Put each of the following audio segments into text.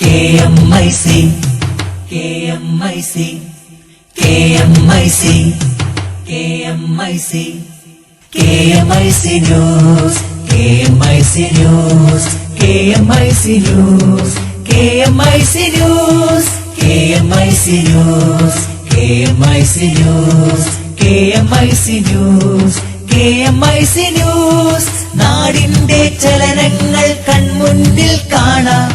KMIC KMIC KMIC KMIC KMIC News KMIC News KMIC News KMIC News KMIC News KMIC News KMIC News KMIC News നാടിന്റെ ചലനങ്ങൾ കൺമുന്നിൽ കാണാം,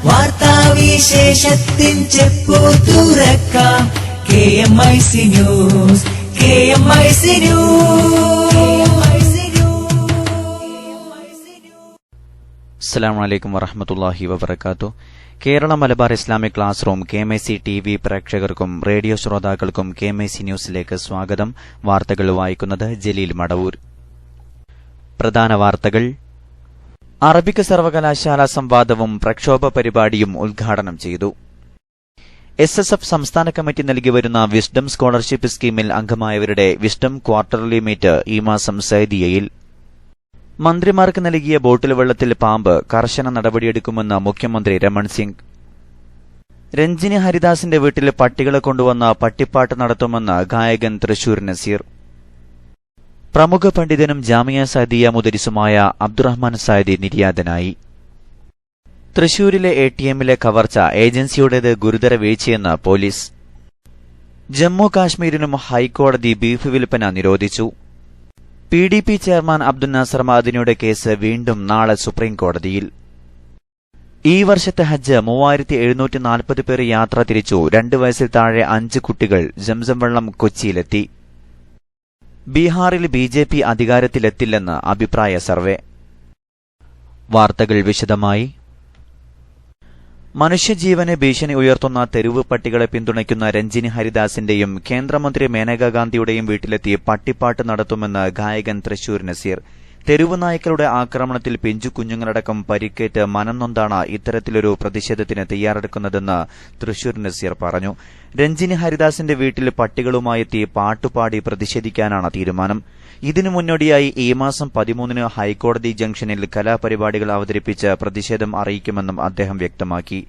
വാർത്താവിശേഷത്തിൻ ചെപ്പു തുറക്കാം. KMIC News KMIC News. അസ്സലാമു അലൈക്കും വറഹ്മത്തുള്ളാഹി വബറകാതുഹു. Kerala Malabar Islamic class room KMIC TV പ്രേക്ഷകർക്കും റേഡിയോ ശ്രോതാക്കൾക്കും KMIC ന്യൂസിലേക്ക് സ്വാഗതം. വാർത്തകൾ വായിക്കുന്നത് ജലീൽ മടവൂർ. പ്രധാന വാർത്തകൾ. അറബിക് സർവകലാശാല സംവാദവും പ്രക്ഷോഭ പരിപാടിയും ഉദ്ഘാടനം ചെയ്തു. SSF സംസ്ഥാന കമ്മിറ്റി നൽകി വരുന്ന വിസ്ഡം സ്കോളർഷിപ്പ് സ്കീമിൽ അംഗമായവരുടെ വിസ്ഡം ക്വാർട്ടർലി മീറ്റ് ഈ മാസം സൈദിയയിൽ. മന്ത്രിമാർക്ക് നൽകിയ ബോട്ടിൽ വെള്ളത്തിൽ പാമ്പ്, കർശന നടപടിയെടുക്കുമെന്ന് മുഖ്യമന്ത്രി രമൺ സിംഗ്. രഞ്ജിനി ഹരിദാസിന്റെ വീട്ടിൽ പട്ടികളെ കൊണ്ടുവന്ന പട്ടിപ്പാട്ട് നടത്തുമെന്ന് ഗായകൻ തൃശൂർ നസീർ. പ്രമുഖ പണ്ഡിതനും ജാമിയ സഅദിയ മുദരിസുമായ അബ്ദുറഹ്മാൻ സഅദി നിര്യാതനായി. തൃശൂരിലെ ATMിലെ കവർച്ച ഏജൻസിയുടേത് ഗുരുതര വീഴ്ചയെന്ന് പോലീസ്. ജമ്മു കാശ്മീരിനും ഹൈക്കോടതി ബീഫ് വിൽപ്പന നിരോധിച്ചു. PDP ചെയർമാൻ അബ്ദുൽ നാസർ മഅദനിയുടെ കേസ് വീണ്ടും നാളെ സുപ്രീംകോടതിയിൽ. ഈ വർഷത്തെ ഹജ്ജ് 3740 പേർ യാത്ര തിരിച്ചു. 2 വയസ്സിൽ താഴെ 5 കുട്ടികൾ. സംസം വെള്ളം കൊച്ചിയിലെത്തി. ബീഹാറിൽ BJP അധികാരത്തിലെത്തില്ലെന്ന് അഭിപ്രായ സർവേ. വാർത്തകൾ വിശദമായി. മനുഷ്യജീവന് ഭീഷണി ഉയർത്തുന്ന തെരുവ് പട്ടികളെ പിന്തുണയ്ക്കുന്ന രഞ്ജിനി ഹരിദാസിന്റെയും കേന്ദ്രമന്ത്രി മേനകാ ഗാന്ധിയുടെയും വീട്ടിലെത്തി പട്ടിപ്പാട്ട് നടത്തുമെന്ന് ഗായകൻ തൃശൂർ നസീർ. തെരുവ് നായ്ക്കളുടെ ആക്രമണത്തിൽ പിഞ്ചു കുഞ്ഞുങ്ങളടക്കം പരിക്കേറ്റ് മനംനൊന്താണ് ഇത്തരത്തിലൊരു പ്രതിഷേധത്തിന് തയ്യാറെടുക്കുന്നതെന്ന് തൃശൂർ നസീർ പറഞ്ഞു. രഞ്ജിനി ഹരിദാസിന്റെ വീട്ടിൽ പട്ടികളുമായെത്തി പാട്ടുപാടി പ്രതിഷേധിക്കാനാണ് തീരുമാനം. ഇതിനു മുന്നോടിയായി ഈ മാസം 13 ഹൈക്കോടതി ജംഗ്ഷനിൽ കലാപരിപാടികൾ അവതരിപ്പിച്ച് പ്രതിഷേധം അറിയിക്കുമെന്നും അദ്ദേഹം വ്യക്തമാക്കി.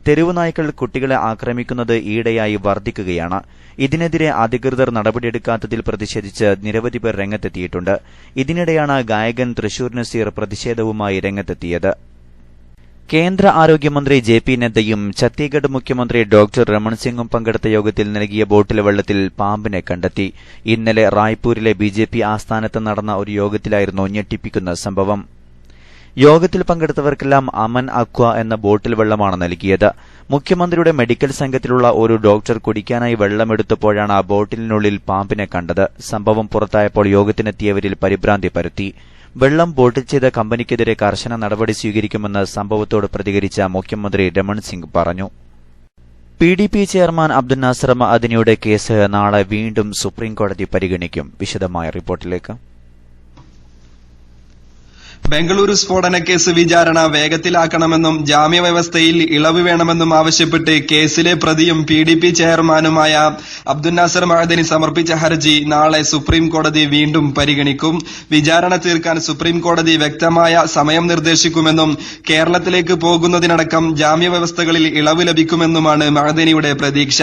തെരുവ് നായ്ക്കൾ കുട്ടികളെ ആക്രമിക്കുന്നത് ഈയിടെയായി വർദ്ധിക്കുകയാണ്. ഇതിനെതിരെ അധികൃതർ നടപടിയെടുക്കാത്തതിൽ പ്രതിഷേധിച്ച് നിരവധി പേർ രംഗത്തെത്തിയിട്ടുണ്ട്. ഇതിനിടെയാണ് ഗായകൻ തൃശൂർ നസീർ പ്രതിഷേധവുമായി രംഗത്തെത്തിയത്. കേന്ദ്ര ആരോഗ്യമന്ത്രി JP നദ്ദയും ഛത്തീസ്ഗഡ് മുഖ്യമന്ത്രി ഡോക്ടർ രമൺ സിംഗും പങ്കെടുത്ത യോഗത്തിൽ നൽകിയ ബോട്ടിൽ വെള്ളത്തിൽ പാമ്പിനെ കണ്ടെത്തി. ഇന്നലെ റായ്പൂരിലെ BJP ആസ്ഥാനത്ത് നടന്ന ഒരു യോഗത്തിലായിരുന്നു ഞെട്ടിപ്പിക്കുന്ന സംഭവം. യോഗത്തിൽ പങ്കെടുത്തവർക്കെല്ലാം അമൻ അക്വ എന്ന ബോട്ടിൽ വെള്ളമാണ് നൽകിയത്. മുഖ്യമന്ത്രിയുടെ മെഡിക്കൽ സംഘത്തിലുള്ള ഒരു ഡോക്ടർ കുടിക്കാനായി വെള്ളമെടുത്തപ്പോഴാണ് ബോട്ടിലിനുള്ളിൽ പാമ്പിനെ കണ്ടത്. സംഭവം പുറത്തായപ്പോൾ യോഗത്തിനെത്തിയവരിൽ പരിഭ്രാന്തി പരത്തി. വെള്ളം ബോട്ടിൽ ചെയ്ത കമ്പനിക്കെതിരെ കർശന നടപടി സ്വീകരിക്കുമെന്ന് സംഭവത്തോട് പ്രതികരിച്ച മുഖ്യമന്ത്രി രമൺ സിംഗ് പറഞ്ഞു. PDP ചെയർമാൻ അബ്ദുൽ നാസർ മഅദനിയുടെ കേസ് നാളെ വീണ്ടും സുപ്രീംകോടതി പരിഗണിക്കും. വിശദമായ റിപ്പോർട്ടിലേക്ക്. ബംഗളൂരു സ്ഫോടനക്കേസ് വിചാരണ വേഗത്തിലാക്കണമെന്നും ജാമ്യവ്യവസ്ഥയിൽ ഇളവ് വേണമെന്നും ആവശ്യപ്പെട്ട് കേസിലെ പ്രതിയും PDP ചെയർമാനുമായ അബ്ദുൽ നാസർ മഅദനി സമർപ്പിച്ച ഹർജി നാളെ സുപ്രീം കോടതി വീണ്ടും പരിഗണിക്കും. വിചാരണ തീർക്കാൻ സുപ്രീം കോടതി വ്യക്തമായ സമയം നിർദ്ദേശിക്കുമെന്നും കേരളത്തിലേക്ക് പോകുന്നതിനടക്കം ജാമ്യവ്യവസ്ഥകളിൽ ഇളവ് ലഭിക്കുമെന്നുമാണ് മഅദനിയുടെ പ്രതീക്ഷ.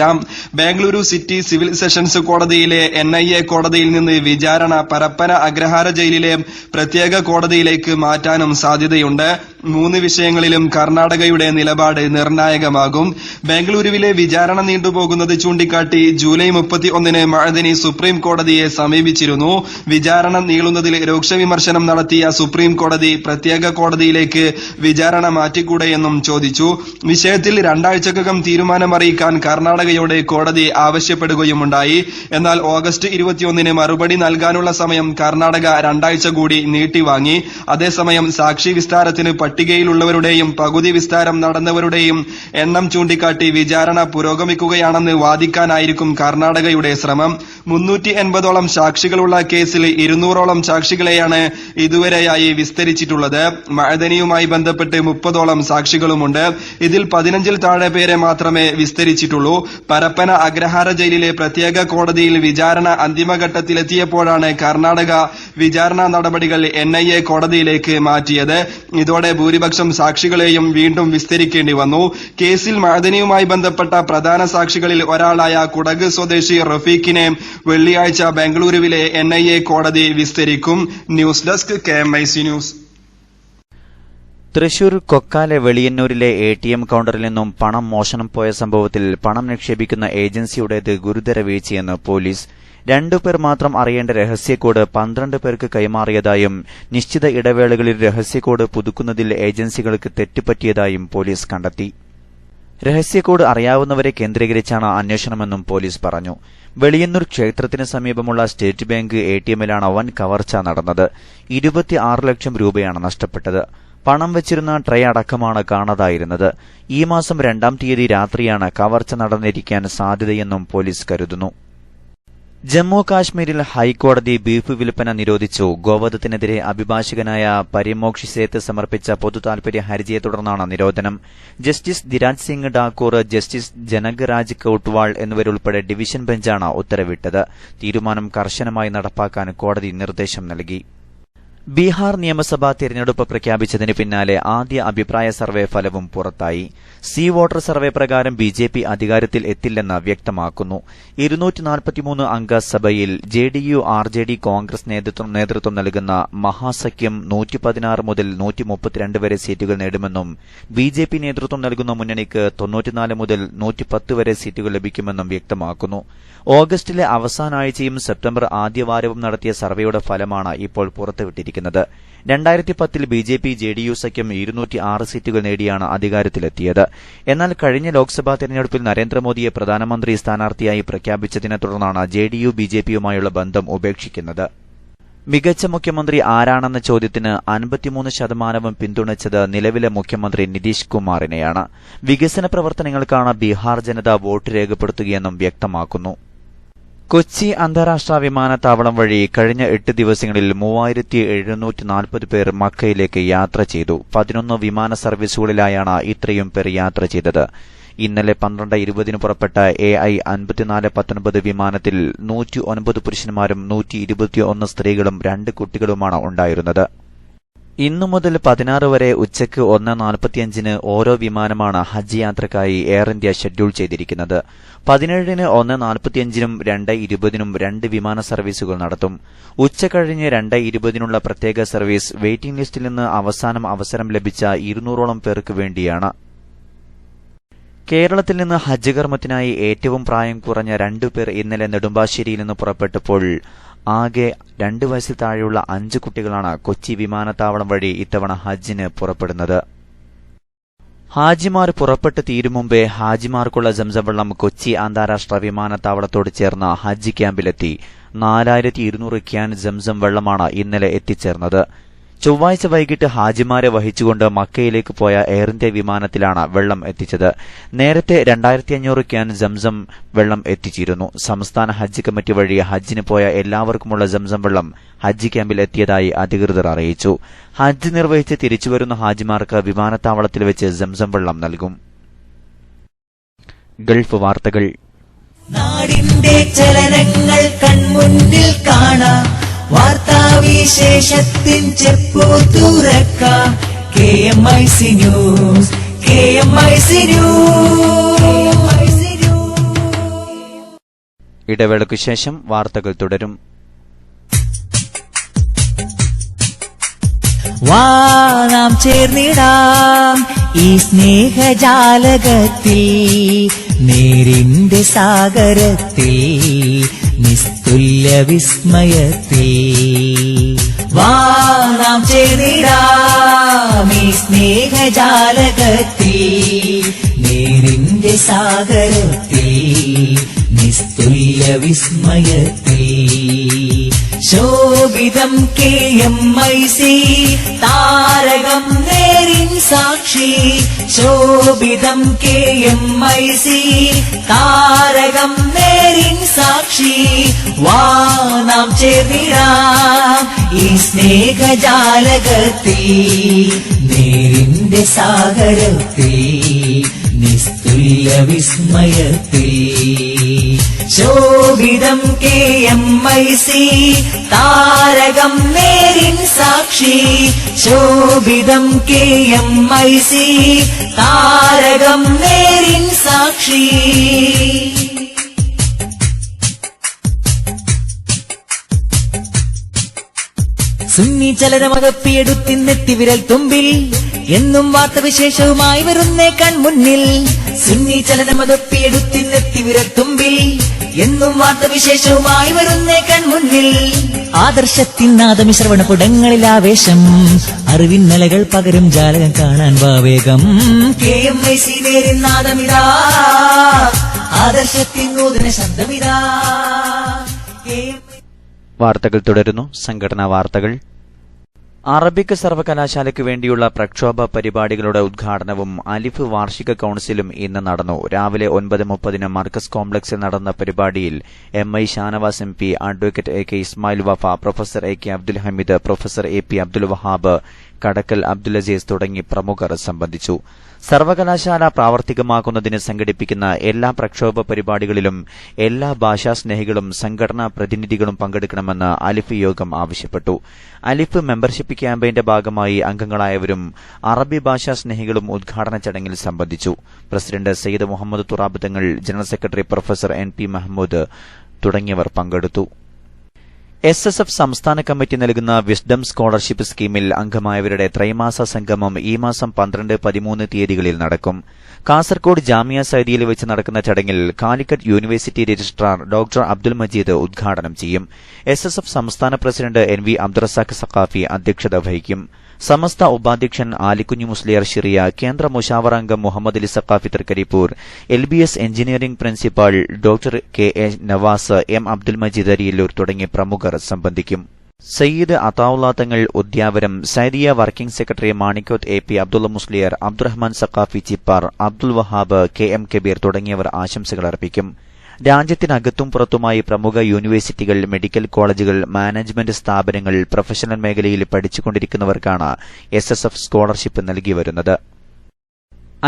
ബംഗളൂരു സിറ്റി സിവിൽ സെഷൻസ് കോടതിയിലെ NIA കോടതിയിൽ നിന്ന് വിചാരണ പരപ്പന അഗ്രഹാര ജയിലിലെ പ്രത്യേക കോടതിയിലേക്ക് മാറ്റാനും സാധ്യതയുണ്ട്. 3 വിഷയങ്ങളിലും കർണാടകയുടെ നിലപാട് നിർണായകമാകും. ബംഗളൂരുവിലെ വിചാരണ നീണ്ടുപോകുന്നത് ചൂണ്ടിക്കാട്ടി ജൂലൈ 31 മഅദനി സുപ്രീം കോടതിയെ സമീപിച്ചിരുന്നു. വിചാരണ നീളുന്നതിൽ രൂക്ഷ വിമർശനം നടത്തിയ സുപ്രീം കോടതി പ്രത്യേക കോടതിയിലേക്ക് വിചാരണ മാറ്റിക്കൂടെയെന്നും ചോദിച്ചു. വിഷയത്തിൽ 2 ആഴ്ചക്കകം തീരുമാനമറിയിക്കാൻ കർണാടകയോട് കോടതി ആവശ്യപ്പെടുകയുമുണ്ടായി. എന്നാൽ ഓഗസ്റ്റ് 21 മറുപടി നൽകാനുള്ള സമയം കർണാടക 2 ആഴ്ച കൂടി നീട്ടിവാങ്ങി. അതേസമയം സാക്ഷി വിസ്താരത്തിന് പട്ടികയിലുള്ളവരുടെയും പകുതി വിസ്താരം നടന്നവരുടെയും എണ്ണം ചൂണ്ടിക്കാട്ടി വിചാരണ പുരോഗമിക്കുകയാണെന്ന് വാദിക്കാനായിരിക്കും കർണാടകയുടെ ശ്രമം. 380ഓളം സാക്ഷികളുള്ള കേസിൽ 200ഓളം സാക്ഷികളെയാണ് ഇതുവരെയായി വിസ്തരിച്ചിട്ടുള്ളത്. മഅദനിയുമായി ബന്ധപ്പെട്ട് 30ഓളം സാക്ഷികളുമുണ്ട്. ഇതിൽ 15ൽ താഴെ പേരെ മാത്രമേ വിസ്തരിച്ചിട്ടുള്ളൂ. പരപ്പന അഗ്രഹാര ജയിലിലെ പ്രത്യേക കോടതിയിൽ വിചാരണ അന്തിമഘട്ടത്തിലെത്തിയപ്പോഴാണ് കർണാടക വിചാരണ നടപടികൾ NIA കോടതിയിലേക്ക് മാറ്റിയത്. ഇതോടെ ഭൂരിപക്ഷം സാക്ഷികളെയും വീണ്ടും വിസ്തരിക്കേണ്ടി വന്നു. കേസിൽ മഅദനിയുമായി ബന്ധപ്പെട്ട പ്രധാന സാക്ഷികളിൽ ഒരാളായ കുടക് സ്വദേശി റഫീഖിനെ വെള്ളിയാഴ്ച ബംഗളൂരുവിലെ NIA കോടതി വിസ്തരിക്കും. News desk KMIC news. Thrissur Kokkale വെളിയന്നൂരിലെ ATM കൌണ്ടറിൽ നിന്നും പണം മോഷണം പോയ സംഭവത്തിൽ പണം നിക്ഷേപിക്കുന്ന ഏജൻസിയുടേത് ഗുരുതര വീഴ്ചയെന്ന് പോലീസ്. 2 പേർ മാത്രം അറിയേണ്ട രഹസ്യക്കോഡ് 12 പേർക്ക് കൈമാറിയതായും നിശ്ചിത ഇടവേളകളിൽ രഹസ്യക്കോഡ് പുതുക്കുന്നതിൽ ഏജൻസികൾക്ക് തെറ്റുപറ്റിയതായും പോലീസ് കണ്ടെത്തി. രഹസ്യക്കോഡ് അറിയാവുന്നവരെ കേന്ദ്രീകരിച്ചാണ് അന്വേഷണമെന്നും പോലീസ് പറഞ്ഞു. വെളിയന്നൂർ ക്ഷേത്രത്തിന് സമീപമുള്ള സ്റ്റേറ്റ് ബാങ്ക് ATMലാണ് വൻ കവർച്ച നടന്നത്. 26 ലക്ഷം രൂപയാണ് നഷ്ടപ്പെട്ടത്. പണം വെച്ചിരുന്ന ട്രേ അടക്കമാണ് കാണാതായിരുന്നത്. ഈ മാസം 2-ാം തീയതി രാത്രിയാണ് കവർച്ച നടന്നിരിക്കാൻ സാധ്യതയെന്നും പോലീസ് കരുതുന്നു. ജമ്മു കാശ്മീരിൽ ഹൈക്കോടതി ബീഫ് വിൽപ്പന നിരോധിച്ചു. ഗോവധത്തിനെതിരെ അഭിഭാഷകനായ പരിമോക്ഷ് സേത്ത് സമർപ്പിച്ച പൊതുതാൽപര്യ ഹർജിയെ തുടർന്നാണ് നിരോധനം. ജസ്റ്റിസ് ധിരാജ് സിംഗ് ഡാക്കൂർ, ജസ്റ്റിസ് ജനക് രാജ് കൌട്ട്വാൾ എന്നിവരുൾപ്പെടെ ഡിവിഷൻ ബെഞ്ചാണ് ഉത്തരവിട്ടത്. തീരുമാനം കർശനമായി നടപ്പാക്കാൻ കോടതി നിർദ്ദേശം നൽകി. ബീഹാർ നിയമസഭാ തിരഞ്ഞെടുപ്പ് പ്രഖ്യാപിച്ചതിന് പിന്നാലെ ആദ്യ അഭിപ്രായ സർവേ ഫലവും പുറത്തായി. സി വോട്ടർ സർവേ പ്രകാരം BJP അധികാരത്തിൽ എത്തില്ലെന്ന് വ്യക്തമാക്കുന്നു. 243 അംഗ സഭയിൽ JDU, RJD, കോൺഗ്രസ് നേതൃത്വം നൽകുന്ന മഹാസഖ്യം 116 മുതൽ 132 വരെ സീറ്റുകൾ നേടുമെന്നും BJP നേതൃത്വം നൽകുന്ന മുന്നണിക്ക് 94 മുതൽ 110 വരെ സീറ്റുകൾ ലഭിക്കുമെന്നും വ്യക്തമാക്കുന്നു. ഓഗസ്റ്റിലെ അവസാന ആഴ്ചയും സെപ്റ്റംബർ ആദ്യവാരവും നടത്തിയ സർവേയുടെ ഫലമാണ് ഇപ്പോൾ പുറത്തുവിട്ടിരിക്കുന്നത്. 2010-ൽ BJP JDU സഖ്യം 206 സീറ്റുകൾ നേടിയാണ് അധികാരത്തിലെത്തിയത്. എന്നാൽ കഴിഞ്ഞ ലോക്സഭാ തെരഞ്ഞെടുപ്പിൽ നരേന്ദ്രമോദിയെ പ്രധാനമന്ത്രി സ്ഥാനാർത്ഥിയായി പ്രഖ്യാപിച്ചതിനെ തുടർന്നാണ് JDU BJPയുമായുള്ള ബന്ധം ഉപേക്ഷിക്കുന്നത്. മികച്ച മുഖ്യമന്ത്രി ആരാണെന്ന ചോദ്യത്തിന് 53% പിന്തുണച്ചത് നിലവിലെ മുഖ്യമന്ത്രി നിതീഷ് കുമാറിനെയാണ്. വികസന പ്രവർത്തനങ്ങൾക്കാണ് ബീഹാർ ജനത വോട്ട് രേഖപ്പെടുത്തുകയെന്നും വ്യക്തമാക്കുന്നു. കൊച്ചി അന്താരാഷ്ട്ര വിമാനത്താവളം വഴി കഴിഞ്ഞ 8 ദിവസങ്ങളിൽ 3740 പേർ മക്കയിലേക്ക് യാത്ര ചെയ്തു. 11 വിമാന സർവീസുകളിലായാണ് ഇത്രയും പേർ യാത്ര ചെയ്തത്. ഇന്നലെ 12:20 പുറപ്പെട്ട AI 5419 വിമാനത്തിൽ 109 പുരുഷന്മാരും 121 സ്ത്രീകളും 2 കുട്ടികളുമാണ് ഉണ്ടായിരുന്നത്. ഇന്നു മുതൽ 16 വരെ ഉച്ചയ്ക്ക് 1:45 ഓരോ വിമാനമാണ് ഹജ്ജ് യാത്രക്കായി എയർ ഇന്ത്യ ഷെഡ്യൂൾ ചെയ്തിരിക്കുന്നത്. 17-ന് 1:45-നും 2:20-നും 2 വിമാന സർവീസുകൾ നടത്തും. ഉച്ചകഴിഞ്ഞ് 2:20-നുള്ള പ്രത്യേക സർവീസ് വെയിറ്റിംഗ് ലിസ്റ്റിൽ നിന്ന് അവസരം ലഭിച്ച 200ഓളം പേർക്ക് വേണ്ടിയാണ്. കേരളത്തിൽ നിന്ന് ഹജ്ജ് കർമ്മത്തിനായി ഏറ്റവും പ്രായം കുറഞ്ഞ 2 പേർ ഇന്നലെ നെടുമ്പാശ്ശേരിയിൽ നിന്ന് പുറപ്പെട്ടപ്പോൾ ആകെ 2 വയസ്സിൽ താഴെയുള്ള 5 കുട്ടികളാണ് കൊച്ചി വിമാനത്താവളം വഴി ഇത്തവണ ഹജ്ജിന് പുറപ്പെടുന്നത്. ഹാജിമാർ പുറപ്പെട്ട് തീരും മുമ്പേ ഹാജിമാർക്കുള്ള സംസം വെള്ളം കൊച്ചി അന്താരാഷ്ട്ര വിമാനത്താവളത്തോട് ചേർന്ന ഹജ്ജ് ക്യാമ്പിലെത്തി. 4200 ക്യാൻ സംസം വെള്ളമാണ് ഇന്നലെ എത്തിച്ചേർന്നത്. ചൊവ്വാഴ്ച വൈകിട്ട് ഹാജിമാരെ വഹിച്ചുകൊണ്ട് മക്കയിലേക്ക് പോയ എയർ ഇന്ത്യ വിമാനത്തിലാണ് വെള്ളം എത്തിച്ചത്. നേരത്തെ 2500 ക്യാൻ സംസം വെള്ളം എത്തിച്ചിരുന്നു. സംസ്ഥാന ഹജ്ജ് കമ്മിറ്റി വഴി ഹജ്ജിന് പോയ എല്ലാവർക്കുമുള്ള സംസം വെള്ളം ഹജ്ജ് ക്യാമ്പിൽ എത്തിയതായി അധികൃതർ അറിയിച്ചു. ഹജ്ജ് നിർവഹിച്ച് തിരിച്ചുവരുന്ന ഹാജിമാർക്ക് വിമാനത്താവളത്തിൽ വെച്ച് സംസം വെള്ളം നൽകും. ഗൾഫ് വാർത്തകൾ. നാടിന്റെ ചലനങ്ങൾ കൺമുന്നിൽ കാണാം. വാർത്താവിശേഷത്തിൻ ചെപ്പു തുറക്കാം. KMIC news, KMIC news. ഇടവേളയ്ക്കു ശേഷം വാർത്തകൾ തുടരും. വാ നാം ചേർന്നിടാം ഈ സ്നേഹജാലകത്തിൽ, നേരിന്റെ സാഗരത്തിൽ, നിസ്തുല്യ വിസ്മയത്തിൽ. വാ നാം ചേർന്നിടാം ഈ സ്നേഹജാലകത്തിൽ, നേരിന്റെ സാഗരത്തിൽ, നിസ്തുല്യ വിസ്മയത്തിൽ. ശോഭിതം KMIC താരകം നേരിൻ സാക്ഷി. ശോഭിതം KMIC താരകം നേരിൻ സാക്ഷി. വാ നാം ചേർന്നിടാം ഈ സ്നേഹജാലകത്തിൽ, നേരിന്റെ സാഗരത്തിൽ, നിസ്തുല്യ വിസ്മയത്തിൽ. ശോഭിതം KMIC താരകം നേരിൻ സാക്ഷി ശോഭിതം KMIC താരകം നേരിൻ സാക്ഷി സുന്നി ചലനമകപ്പിയെടുത്തിന്നെത്തി വിരൽ തുമ്പിൽ എന്നും വാർത്തവിശേഷവുമായി വരുന്നേ കൺമുന്നിൽ സുന്നി ചലനമകപ്പിയെടുത്തിന്നെത്തി വിരൽ തുമ്പിൽ എന്നും വാർത്തവിശേഷവുമായി വരുന്നേ കൺമുന്നിൽ ആദർശത്തിൻ നാദമി ശ്രവണപുടങ്ങളിൽ ആവേശം അറിവിൻ നിലകൾ പകരും ജാലകം കാണാൻ വാവേഗം KMIC നേരിൻ നാദമിതാ ആദർശത്തിൻ നൂതന ശബ്ദമിതാ വാർത്തകൾ തുടരുന്നു. സംഘടനാ വാർത്തകൾ. അറബിക് സർവകലാശാലയ്ക്ക് വേണ്ടിയുള്ള പ്രക്ഷോഭ പരിപാടികളുടെ ഉദ്ഘാടനവും അലിഫ് വാർഷിക കൌൺസിലും ഇന്ന് നടന്നു. രാവിലെ 9:30 മർക്കസ് കോംപ്ലക്സിൽ നടന്ന പരിപാടിയിൽ MI Shanavas MP, advocate AK Ismail Wafa, professor AK Abdul Hameed, professor AP Abdul Wahab, Kadakkal Abdul Azeez തുടങ്ങി പ്രമുഖർ സംബന്ധിച്ചു. സർവകലാശാല പ്രാവർത്തികമാക്കുന്നതിന് സംഘടിപ്പിക്കുന്ന എല്ലാ പ്രക്ഷോഭ പരിപാടികളിലും എല്ലാ ഭാഷാസ്നേഹികളും സംഘടനാ പ്രതിനിധികളും പങ്കെടുക്കണമെന്ന് അലിഫ് യോഗം ആവശ്യപ്പെട്ടു. അലിഫ് മെമ്പർഷിപ്പ് ക്യാമ്പയിന്റെ ഭാഗമായി അംഗങ്ങളായവരും അറബി ഭാഷാസ്നേഹികളും ഉദ്ഘാടന ചടങ്ങിൽ സംബന്ധിച്ചു. President Sayyid Muhammad Thurab Thangal, general secretary professor NP Mahmood തുടങ്ങിയവർ പങ്കെടുത്തു. SSF സംസ്ഥാന കമ്മിറ്റി നൽകുന്ന വിസ്ഡം സ്കോളർഷിപ്പ് സ്കീമിൽ അംഗമായവരുടെ ത്രൈമാസ സംഗമം ഈ മാസം 12, 13 തീയതികളിൽ നടക്കും. കാസർകോട് ജാമിയ സൈദിയിൽ വെച്ച് നടക്കുന്ന ചടങ്ങിൽ Calicut university registrar doctor Abdul Majeed ഉദ്ഘാടനം ചെയ്യും. SSF സംസ്ഥാന പ്രസിഡന്റ് NV അബ്ദുറസാഖ് സഖാഫി അധ്യക്ഷത വഹിക്കും. സമസ്ത ഉപാധ്യക്ഷൻ ആലിക്കുഞ്ഞു മുസ്ലിയാർ ഷിറിയ, കേന്ദ്ര മുഷാവറ അംഗം Muhammad Ali Saqafi Thrikaripur, LBS engineering principal doctor KA Navas, M Abdul Majeed Ariyallur തുടങ്ങിയ പ്രമുഖർ സംബന്ധിക്കും. Sayyid Athaulla Thangal Udyavaram, Saidiya working secretary Manikkoth AP Abdulla Musliyar, Abdurahman Saqafi Chippar, Abdul Wahab, KM Kabeer തുടങ്ങിയവർ ആശംസകൾ അർപ്പിക്കും. രാജ്യത്തിനകത്തും പുറത്തുമായി പ്രമുഖ യൂണിവേഴ്സിറ്റികൾ, മെഡിക്കൽ കോളേജുകൾ, മാനേജ്മെന്റ് സ്ഥാപനങ്ങൾ, പ്രൊഫഷണൽ മേഖലയിൽ പഠിച്ചുകൊണ്ടിരിക്കുന്നവർക്കാണ് SSF സ്കോളർഷിപ്പ് നൽകിവരുന്നത്.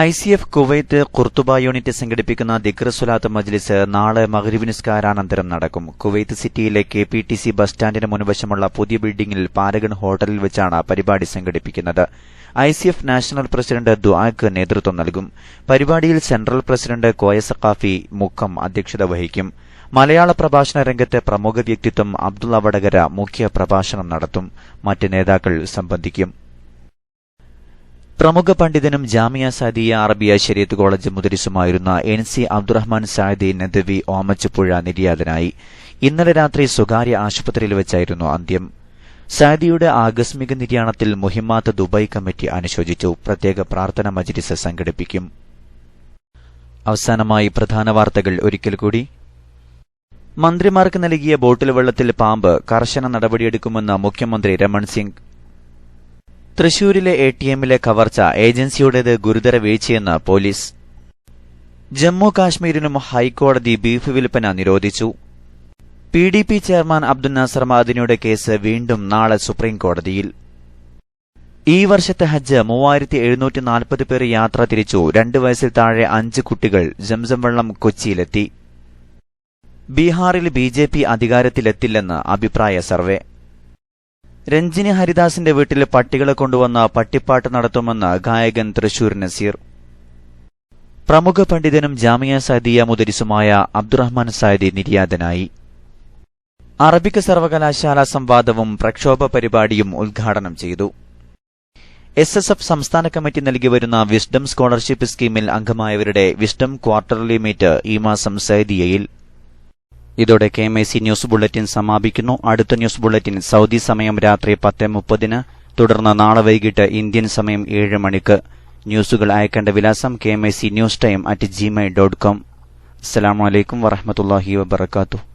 ICF കുവൈത്ത് ഖുർത്തുബ യൂണിറ്റ് സംഘടിപ്പിക്കുന്ന ദിക്ർ സ്വലാത്ത് മജ്ലിസ് നാളെ മഗ്രിബ് നിസ്കാരാനന്തരം നടക്കും. കുവൈത്ത് സിറ്റിയിലെ KPTC ബസ് സ്റ്റാൻഡിന് മുൻവശമുള്ള പുതിയ ബിൽഡിംഗിൽ പാരഗൺ ഹോട്ടലിൽ വെച്ചാണ് പരിപാടി സംഘടിപ്പിക്കുന്നത്. ICF നാഷണൽ പ്രസിഡന്റ് ദുആക്ക് നേതൃത്വം നൽകും. പരിപാടിയിൽ സെൻട്രൽ പ്രസിഡന്റ് കോയ സഖാഫി മുക്കം അധ്യക്ഷത വഹിക്കും. മലയാള പ്രഭാഷണ രംഗത്തെ പ്രമുഖ വ്യക്തിത്വം അബ്ദുള്ള വടകര മുഖ്യ പ്രഭാഷണം നടത്തും. മറ്റ് നേതാക്കൾ സംബന്ധിക്കും. പ്രമുഖ പണ്ഡിതനും ജാമിയ സഅദിയ അറബിയ ശരീഅത്ത് കോളേജ് മുദരിസുമായിരുന്ന NC അബ്ദുറഹ്മാൻ സഅദി നദവി ഓമച്ചുപുഴ നിര്യാതനായി. ഇന്നലെ രാത്രി സ്വകാര്യ ആശുപത്രിയിൽ വെച്ചായിരുന്നു അന്ത്യം. സഅദിയുടെ ആകസ്മിക നിര്യാണത്തിൽ മുഹിമ്മാത്ത് ദുബായ് കമ്മിറ്റി അനുശോചിച്ചു. പ്രത്യേക പ്രാർത്ഥന മജ്ലിസ് സംഘടിപ്പിക്കും. അവസാനമായി പ്രധാന വാർത്തകൾ ഒരിക്കൽ കൂടി. മന്ത്രിമാർക്ക് നൽകിയ ബോട്ടിൽ വെള്ളത്തിൽ പാമ്പ്, കർശന നടപടിയെടുക്കുമെന്ന് മുഖ്യമന്ത്രി രമൺ സിംഗ്. തൃശൂരിലെ ATMലെ കവർച്ച ഏജൻസിയുടേത് ഗുരുതര വീഴ്ചയെന്ന് പോലീസ്. ജമ്മു കാശ്മീരിനും ഹൈക്കോടതി ബീഫ് വിൽപ്പന നിരോധിച്ചു. PDP ചെയർമാൻ അബ്ദുൽ നാസർ മഅദനിയുടെ കേസ് വീണ്ടും നാളെ സുപ്രീംകോടതിയിൽ. ഈ വർഷത്തെ ഹജ്ജ് 3740 പേർ യാത്ര തിരിച്ചു. 2 വയസ്സിൽ താഴെ 5 കുട്ടികൾ. സംസം വെള്ളം കൊച്ചിയിലെത്തി. ബീഹാറിൽ BJP അധികാരത്തിലെത്തില്ലെന്ന് അഭിപ്രായ സർവേ. രഞ്ജിനി ഹരിദാസിന്റെ വീട്ടിൽ പട്ടികളെ കൊണ്ടുവന്ന പട്ടിപ്പാട്ട് നടത്തുമെന്ന് ഗായകൻ തൃശൂർ നസീർ. പ്രമുഖ പണ്ഡിതനും ജാമിയ സഅദിയ മുദരിസുമായ അബ്ദുറഹ്മാൻ സഅദി നിര്യാതനായി. അറബിക് സർവകലാശാല സംവാദവും പ്രക്ഷോഭ പരിപാടിയും ഉദ്ഘാടനം ചെയ്തു. SSF സംസ്ഥാന കമ്മിറ്റി നൽകിവരുന്ന വിസ്ഡം സ്കോളർഷിപ്പ് സ്കീമിൽ അംഗമായവരുടെ വിസ്ഡം ക്വാർട്ടർലി മീറ്റ് ഈ മാസം സൗദിയയിൽ. ഇതോടെ KMIC ന്യൂസ് ബുള്ളറ്റിൻ സമാപിക്കുന്നു. അടുത്ത ന്യൂസ് ബുള്ളറ്റിൻ സൗദി സമയം രാത്രി 10:30, തുടർന്ന് നാളെ വൈകിട്ട് ഇന്ത്യൻ സമയം 7 മണിക്ക്. ന്യൂസുകൾ അയക്കേണ്ട വിലാസം KMIC newstime@gmail.com. അസ്സലാമു അലൈക്കും വറഹ്മത്തുള്ളാഹി വബറകാതുഹു.